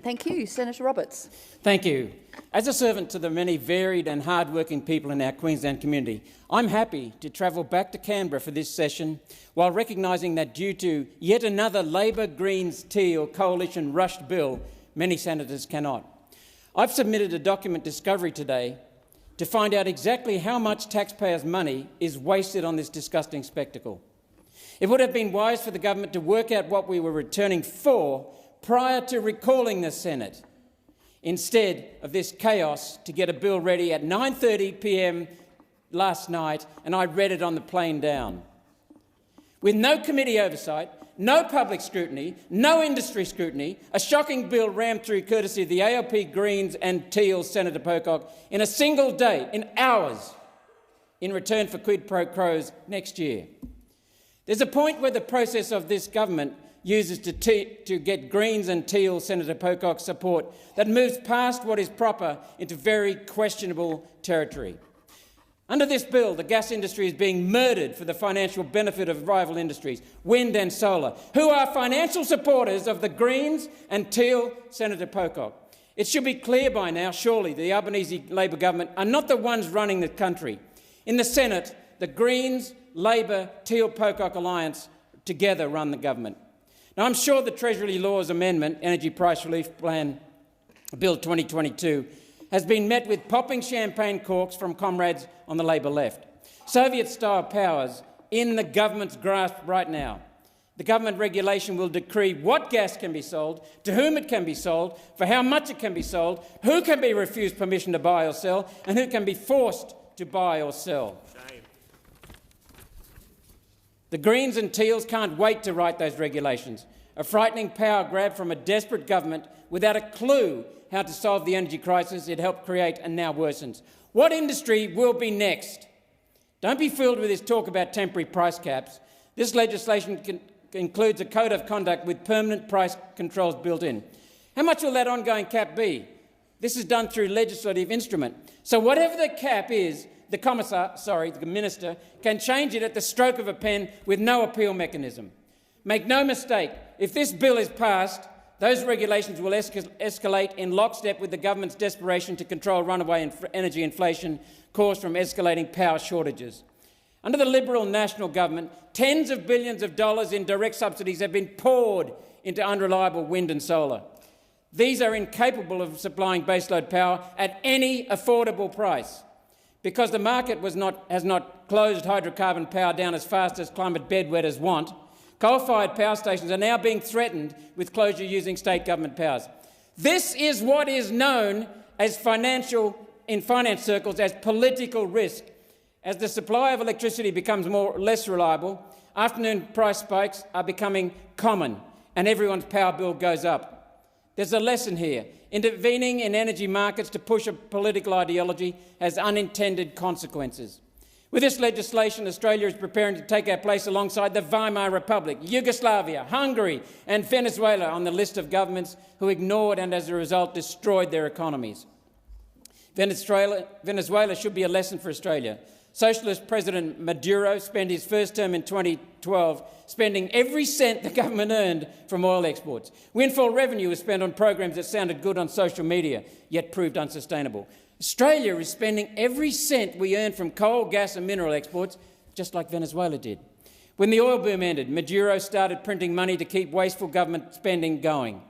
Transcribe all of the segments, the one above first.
Thank you. Senator Roberts. Thank you. As a servant to the many varied and hard-working people in our Queensland community, I'm happy to travel back to Canberra for this session while recognising that due to yet another Labor, Greens, Teal coalition rushed bill, many senators cannot. I've submitted a document discovery today to find out exactly how much taxpayers' money is wasted on this disgusting spectacle. It would have been wise for the government to work out what we were returning for prior to recalling the Senate, instead of this chaos to get a bill ready at 9:30 p.m. last night, and I read it on the plane down. With no committee oversight, no public scrutiny, no industry scrutiny, a shocking bill rammed through courtesy of the ALP, Greens and Teal's Senator Pocock in a single day, in hours, in return for quid pro quos next year. There's a point where the process of this government uses to get Greens and Teal Senator Pocock's support that moves past what is proper into very questionable territory. Under this bill, the gas industry is being murdered for the financial benefit of rival industries, wind and solar, who are financial supporters of the Greens and Teal Senator Pocock. It should be clear by now, surely, the Albanese Labor government are not the ones running the country. In the Senate, the Greens, Labor, Teal Pocock alliance together run the government. Now, I'm sure the Treasury Laws Amendment, Energy Price Relief Plan Bill 2022, has been met with popping champagne corks from comrades on the Labor left. Soviet-style powers in the government's grasp right now. The government regulation will decree what gas can be sold, to whom it can be sold, for how much it can be sold, who can be refused permission to buy or sell, and who can be forced to buy or sell. Shame. The Greens and Teals can't wait to write those regulations. A frightening power grab from a desperate government without a clue how to solve the energy crisis it helped create and now worsens. What industry will be next? Don't be fooled with this talk about temporary price caps. This legislation includes a code of conduct with permanent price controls built in. How much will that ongoing cap be? This is done through legislative instrument. So whatever the cap is, the minister, can change it at the stroke of a pen with no appeal mechanism. Make no mistake, if this bill is passed, those regulations will escalate in lockstep with the government's desperation to control runaway energy inflation caused from escalating power shortages. Under the Liberal National Government, tens of billions of dollars in direct subsidies have been poured into unreliable wind and solar. These are incapable of supplying baseload power at any affordable price. Because the market has not closed hydrocarbon power down as fast as climate bedwetters want, coal-fired power stations are now being threatened with closure using state government powers. This is what is known as in finance circles as political risk. As the supply of electricity becomes less reliable, afternoon price spikes are becoming common and everyone's power bill goes up. There's a lesson here. Intervening in energy markets to push a political ideology has unintended consequences. With this legislation, Australia is preparing to take our place alongside the Weimar Republic, Yugoslavia, Hungary and Venezuela on the list of governments who ignored and as a result destroyed their economies. Venezuela should be a lesson for Australia. Socialist President Maduro spent his first term in 2012 spending every cent the government earned from oil exports. Windfall revenue was spent on programs that sounded good on social media, yet proved unsustainable. Australia is spending every cent we earn from coal, gas and mineral exports, just like Venezuela did. When the oil boom ended, Maduro started printing money to keep wasteful government spending going.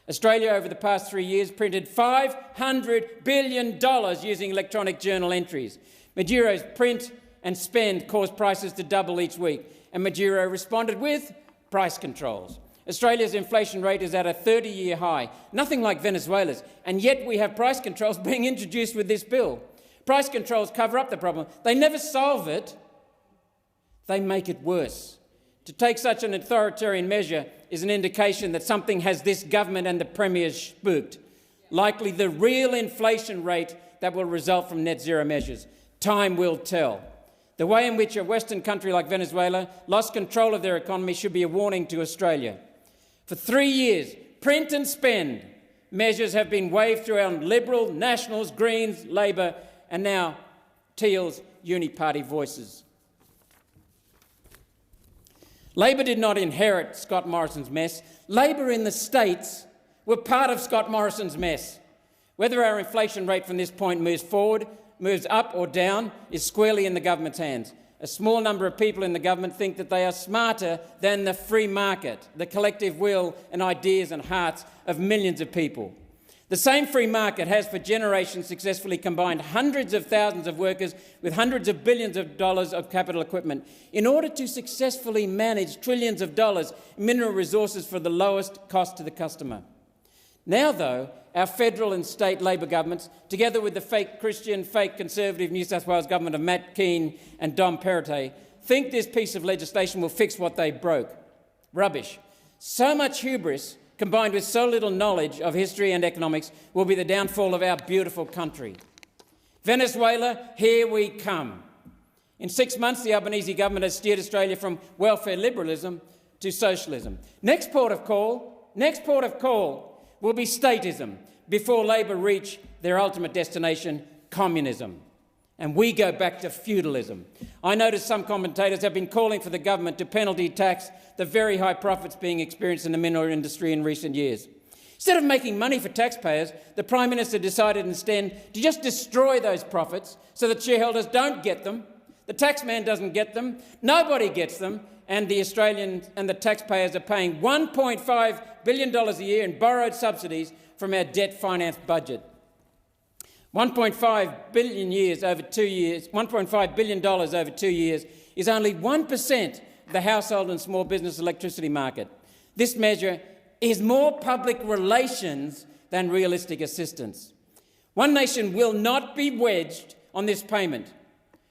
Australia, over the past 3 years, printed $500 billion using electronic journal entries. Maduro's print and spend caused prices to double each week, and Maduro responded with price controls. Australia's inflation rate is at a 30-year high, nothing like Venezuela's, and yet we have price controls being introduced with this bill. Price controls cover up the problem. They never solve it, they make it worse. To take such an authoritarian measure is an indication that something has this government and the Premier spooked, likely the real inflation rate that will result from net zero measures. Time will tell. The way in which a Western country like Venezuela lost control of their economy should be a warning to Australia. For 3 years, print and spend measures have been waved through our Liberal, Nationals, Greens, Labor and now Teal's uni-party voices. Labor did not inherit Scott Morrison's mess. Labor in the states We're part of Scott Morrison's mess. Whether our inflation rate from this point moves forward, moves up or down, is squarely in the government's hands. A small number of people in the government think that they are smarter than the free market, the collective will and ideas and hearts of millions of people. The same free market has for generations successfully combined hundreds of thousands of workers with hundreds of billions of dollars of capital equipment in order to successfully manage trillions of dollars in mineral resources for the lowest cost to the customer. Now, though, our federal and state Labor governments, together with the fake Christian, fake Conservative New South Wales government of Matt Keane and Dom Perrottet, think this piece of legislation will fix what they broke. Rubbish. So much hubris, combined with so little knowledge of history and economics, will be the downfall of our beautiful country. Venezuela, here we come. In 6 months, the Albanese government has steered Australia from welfare liberalism to socialism. Next port of call will be statism before Labor reach their ultimate destination, communism. And we go back to feudalism. I notice some commentators have been calling for the government to penalty tax the very high profits being experienced in the mineral industry in recent years. Instead of making money for taxpayers, the Prime Minister decided instead to just destroy those profits so that shareholders don't get them, the taxman doesn't get them, nobody gets them, and the Australians and the taxpayers are paying $1.5 billion a year in borrowed subsidies from our debt-financed budget. $1.5 billion over 2 years is only 1% of the household and small business electricity market. This measure is more public relations than realistic assistance. One nation will not be wedged on this payment.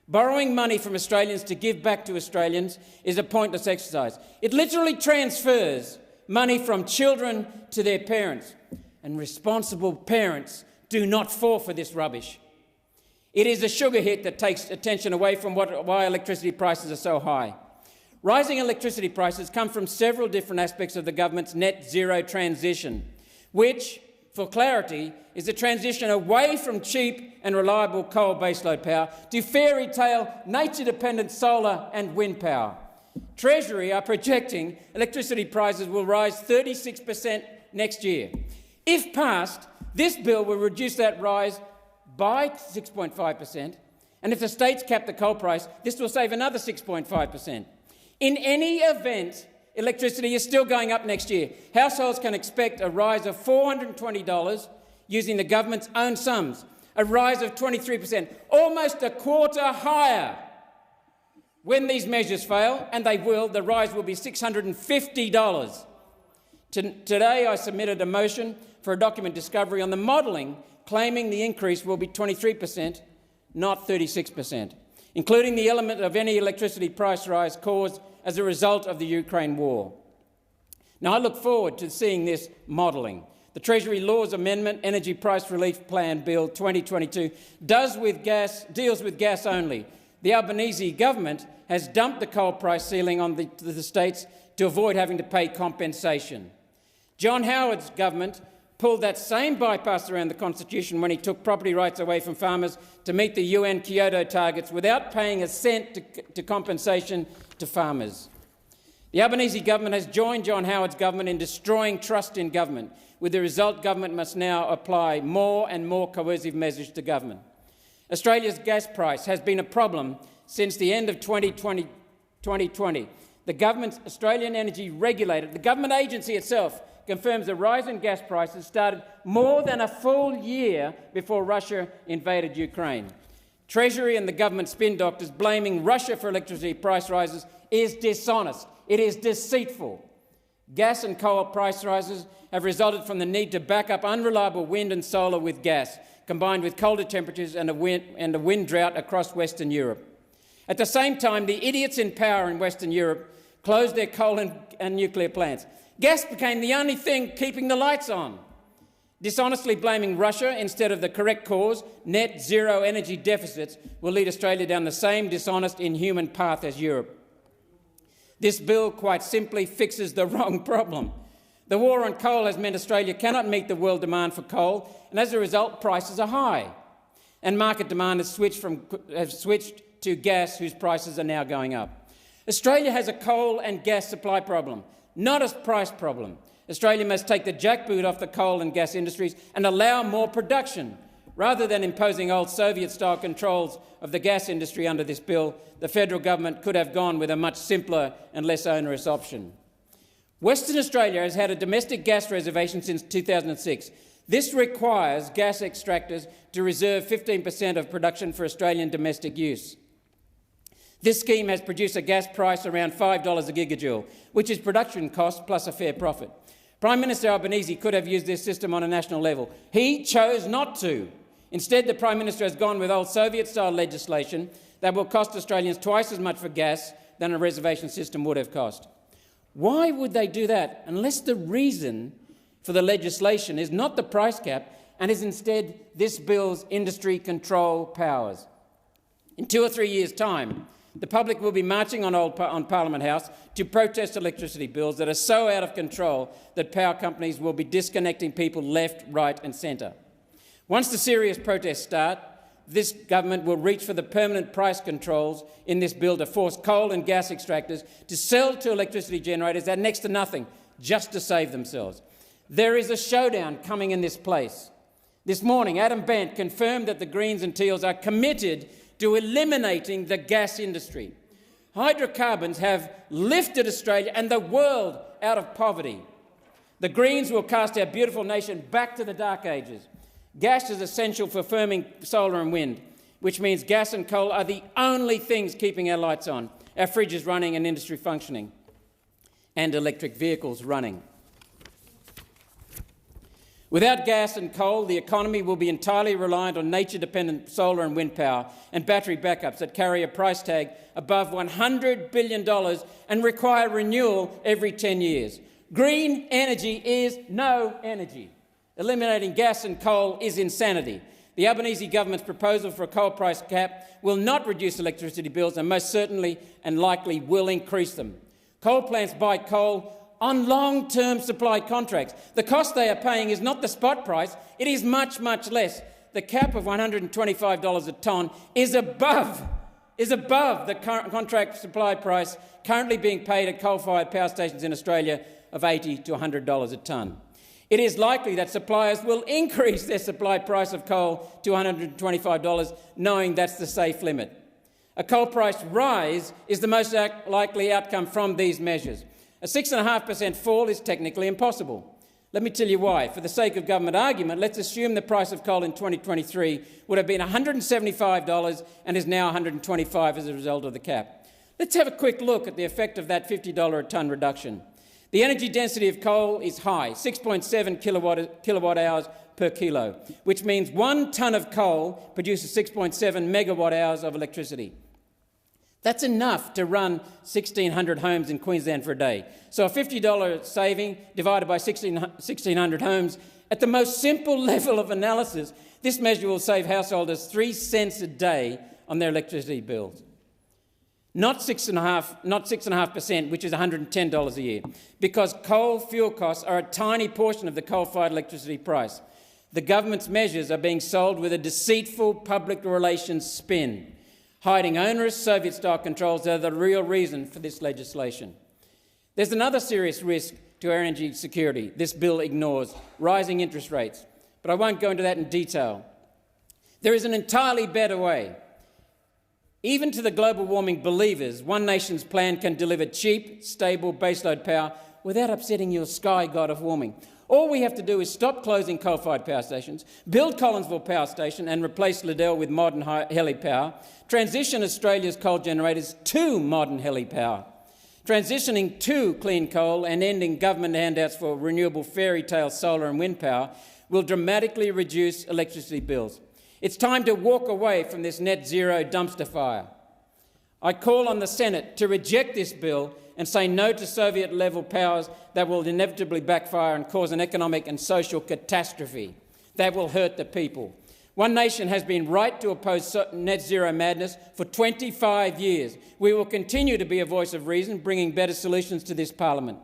Borrowing money from Australians to give back to Australians is a pointless exercise. It literally transfers money from children to their parents, and responsible parents do not fall for this rubbish. It is a sugar hit that takes attention away from why electricity prices are so high. Rising electricity prices come from several different aspects of the government's net zero transition, which, for clarity, is a transition away from cheap and reliable coal baseload power to fairy tale nature-dependent solar and wind power. Treasury are projecting electricity prices will rise 36% next year. If passed, this bill will reduce that rise by 6.5%, and if the states cap the coal price, this will save another 6.5%. In any event, electricity is still going up next year. Households can expect a rise of $420 using the government's own sums, a rise of 23%, almost a quarter higher. When these measures fail, and they will, the rise will be $650. Today I submitted a motion for a document discovery on the modelling, claiming the increase will be 23%, not 36%, including the element of any electricity price rise caused as a result of the Ukraine war. Now, I look forward to seeing this modelling. The Treasury Laws Amendment Energy Price Relief Plan Bill 2022 deals with gas only. The Albanese government has dumped the coal price ceiling on the states to avoid having to pay compensation. John Howard's government pulled that same bypass around the Constitution when he took property rights away from farmers to meet the UN Kyoto targets without paying a cent to compensation to farmers. The Albanese government has joined John Howard's government in destroying trust in government. With the result, government must now apply more and more coercive measures to government. Australia's gas price has been a problem since the end of 2020. The government's Australian Energy Regulator, the government agency itself, confirms the rise in gas prices started more than a full year before Russia invaded Ukraine. Treasury and the government spin doctors blaming Russia for electricity price rises is dishonest. It is deceitful. Gas and coal price rises have resulted from the need to back up unreliable wind and solar with gas, combined with colder temperatures and a wind drought across Western Europe. At the same time, the idiots in power in Western Europe closed their coal and nuclear plants. Gas became the only thing keeping the lights on. Dishonestly blaming Russia instead of the correct cause, net zero energy deficits, will lead Australia down the same dishonest, inhuman path as Europe. This bill quite simply fixes the wrong problem. The war on coal has meant Australia cannot meet the world demand for coal, and as a result, prices are high. And market demand has switched to gas, whose prices are now going up. Australia has a coal and gas supply problem, not a price problem. Australia must take the jackboot off the coal and gas industries and allow more production. Rather than imposing old Soviet-style controls of the gas industry under this bill, the federal government could have gone with a much simpler and less onerous option. Western Australia has had a domestic gas reservation since 2006. This requires gas extractors to reserve 15% of production for Australian domestic use. This scheme has produced a gas price around $5 a gigajoule, which is production cost plus a fair profit. Prime Minister Albanese could have used this system on a national level. He chose not to. Instead, the Prime Minister has gone with old Soviet-style legislation that will cost Australians twice as much for gas than a reservation system would have cost. Why would they do that unless the reason for the legislation is not the price cap and is instead this bill's industry control powers? In 2 or 3 years' time, the public will be marching on Parliament House to protest electricity bills that are so out of control that power companies will be disconnecting people left, right and centre. Once the serious protests start, this government will reach for the permanent price controls in this bill to force coal and gas extractors to sell to electricity generators at next to nothing, just to save themselves. There is a showdown coming in this place. This morning, Adam Bent confirmed that the Greens and Teals are committed to eliminating the gas industry. Hydrocarbons have lifted Australia and the world out of poverty. The Greens will cast our beautiful nation back to the dark ages. Gas is essential for firming solar and wind, which means gas and coal are the only things keeping our lights on, our fridges running and industry functioning, and electric vehicles running. Without gas and coal, the economy will be entirely reliant on nature-dependent solar and wind power and battery backups that carry a price tag above $100 billion and require renewal every 10 years. Green energy is no energy. Eliminating gas and coal is insanity. The Albanese government's proposal for a coal price cap will not reduce electricity bills and most certainly and likely will increase them. Coal plants buy coal on long-term supply contracts. The cost they are paying is not the spot price, it is much, much less. The cap of $125 a tonne is above the current contract supply price currently being paid at coal-fired power stations in Australia of $80 to $100 a tonne. It is likely that suppliers will increase their supply price of coal to $125, knowing that's the safe limit. A coal price rise is the most likely outcome from these measures. A 6.5% fall is technically impossible. Let me tell you why. For the sake of government argument, let's assume the price of coal in 2023 would have been $175 and is now $125 as a result of the cap. Let's have a quick look at the effect of that $50 a tonne reduction. The energy density of coal is high, 6.7 kilowatt hours per kilo, which means 1 tonne of coal produces 6.7 megawatt hours of electricity. That's enough to run 1,600 homes in Queensland for a day. So a $50 saving divided by 1,600 homes, at the most simple level of analysis, this measure will save householders 3 cents a day on their electricity bills. Not 6.5%, which is $110 a year, because coal fuel costs are a tiny portion of the coal-fired electricity price. The government's measures are being sold with a deceitful public relations spin, hiding onerous Soviet-style controls that are the real reason for this legislation. There's another serious risk to our energy security this bill ignores: rising interest rates. But I won't go into that in detail. There is an entirely better way. Even to the global warming believers, One Nation's plan can deliver cheap, stable baseload power without upsetting your sky god of warming. All we have to do is stop closing coal-fired power stations, build Collinsville Power Station and replace Liddell with modern heli power, transition Australia's coal generators to modern heli power. Transitioning to clean coal and ending government handouts for renewable fairy tale solar and wind power will dramatically reduce electricity bills. It's time to walk away from this net zero dumpster fire. I call on the Senate to reject this bill and say no to Soviet-level powers that will inevitably backfire and cause an economic and social catastrophe that will hurt the people. One Nation has been right to oppose net zero madness for 25 years. We will continue to be a voice of reason, bringing better solutions to this parliament.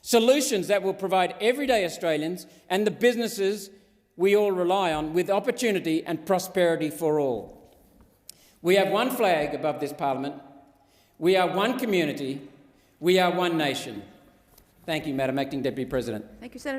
Solutions that will provide everyday Australians and the businesses we all rely on with opportunity and prosperity for all. We have one flag above this parliament. We are one community. We are one nation. Thank you, Madam Acting Deputy President. Thank you, Senator.